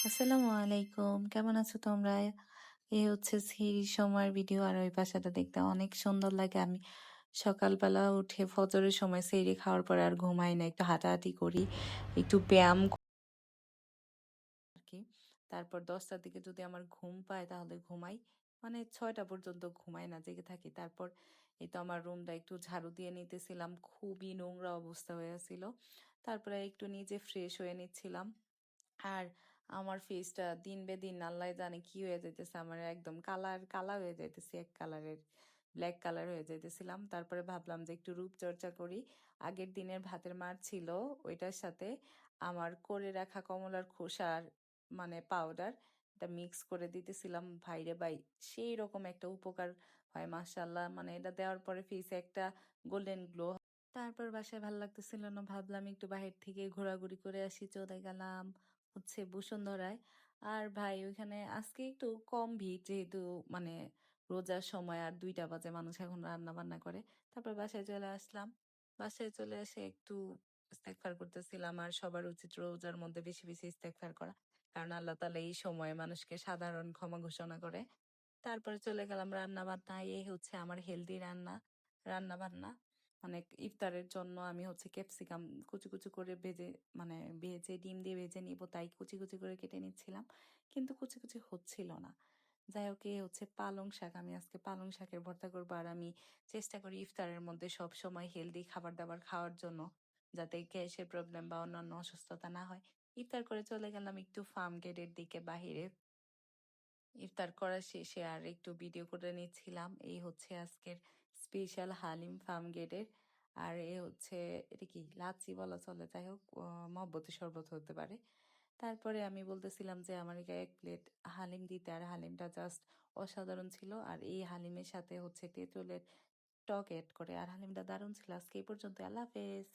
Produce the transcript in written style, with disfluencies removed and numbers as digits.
আসসালামু আলাইকুম। কেমন আছো তোমরা? এই হচ্ছে সিঁড়ির সময়ের ভিডিও আর ওই পাশাটা দেখতে অনেক সুন্দর লাগে। আমি সকালবেলা উঠে ফজরের সময় সেহরি খাওয়ার পরে আর ঘুমাই না। একটু হাঁটাহাঁটি করি, একটু ব্যায়াম আরকি। তারপর ১০টার দিকে যদি আমার ঘুম পায় তাহলে ঘুমাই। মানে ৬টা পর্যন্ত ঘুমাই না, জেগে থাকি। তারপর এই তো আমার রুমটা একটু ঝাড়ু দিয়ে নিতেছিলাম। খুবই নোংরা অবস্থা হয়ে আছিল। তারপরে একটু নিজে ফ্রেশ হয়ে নিচ্ছিলাম। আর আমার ফেসটা দিন বে দিন আল্লাহ জানে কি হয়ে যাইতেছে, আমার একদম কালা হয়ে যাইতেছে, এক কালারের ব্ল্যাক কালার হয়ে যাইতেছিলাম। তারপরে ভাবলাম যে একটু রূপচর্চা করি। আগের দিনের ভাতের মার ছিল, ওইটার সাথে আমার করে রাখা কমলার খোসার মানে পাউডার, এটা মিক্স করে দিতেছিলাম। ভাইরে ভাই, সেই রকম একটা উপকার হয় মাশাআল্লাহ। মানে এটা দেওয়ার পরে ফেসে একটা গোল্ডেন গ্লো। তারপর বাসায় ভাল লাগতেছিল না, ভাবলাম একটু বাহির থেকে ঘোরাঘুরি করে আসি। চলে গেলাম হচ্ছে বসুন্ধরায়। আর ভাই ওইখানে আজকে একটু কম ভিড়, যেহেতু মানে রোজার সময় আর ২টা বাজে, মানুষ এখন রান্না বান্না করে। তারপর বাসায় চলে আসলাম। বাসায় চলে এসে একটু ইস্তেগফার করতেছিলাম। আর সবার উচিত রোজার মধ্যে বেশি বেশি ইস্তেগফার করা, কারণ আল্লাহ তাআলা এই সময় মানুষকে সাধারণ ক্ষমা ঘোষণা করে। তারপরে চলে গেলাম রান্না বান্না। এই হচ্ছে আমার হেলদি রান্না বান্না। মানে ইফতারের জন্য আমি হচ্ছে ক্যাপসিকাম কুচি কুচি করে ভেজে, মানে ভেজে ডিম দিয়ে ভেজে নিব তাই কুচি কুচি করে কেটে নিচ্ছিলাম, কিন্তু কুচি কুচি হচ্ছিল না। যাই হোক, এই হচ্ছে পালং শাক। আমি আজকে পালং শাকের ভর্তা করবো। আর আমি চেষ্টা করি ইফতারের মধ্যে সব সময় হেলদি খাবার দাবার খাওয়ার জন্য, যাতে গ্যাসের প্রবলেম বা অন্যান্য অসুস্থতা না হয়। ইফতার করে চলে গেলাম একটু ফার্ম গেটের দিকে বাহিরে। ইফতার করা শেষে আর একটু ভিডিও করে নিচ্ছিলাম। এই হচ্ছে আজকের স্পেশাল হালিম ফার্ম গেটের। আর এ হচ্ছে, এটা কি লাচ্ছি বলা চলে, যাই হোক মহব্বতের শরবত হতে পারে। তারপরে আমি বলতেছিলাম যে আমার ১ প্লেট হালিম দিতে, আর হালিমটা জাস্ট অসাধারণ ছিল। আর এই হালিমের সাথে হচ্ছে তেঁতুলের টক অ্যাড করে, আর হালিমটা দারুণ ছিল। আজকে এই পর্যন্ত, আল্লাহ হাফেজ।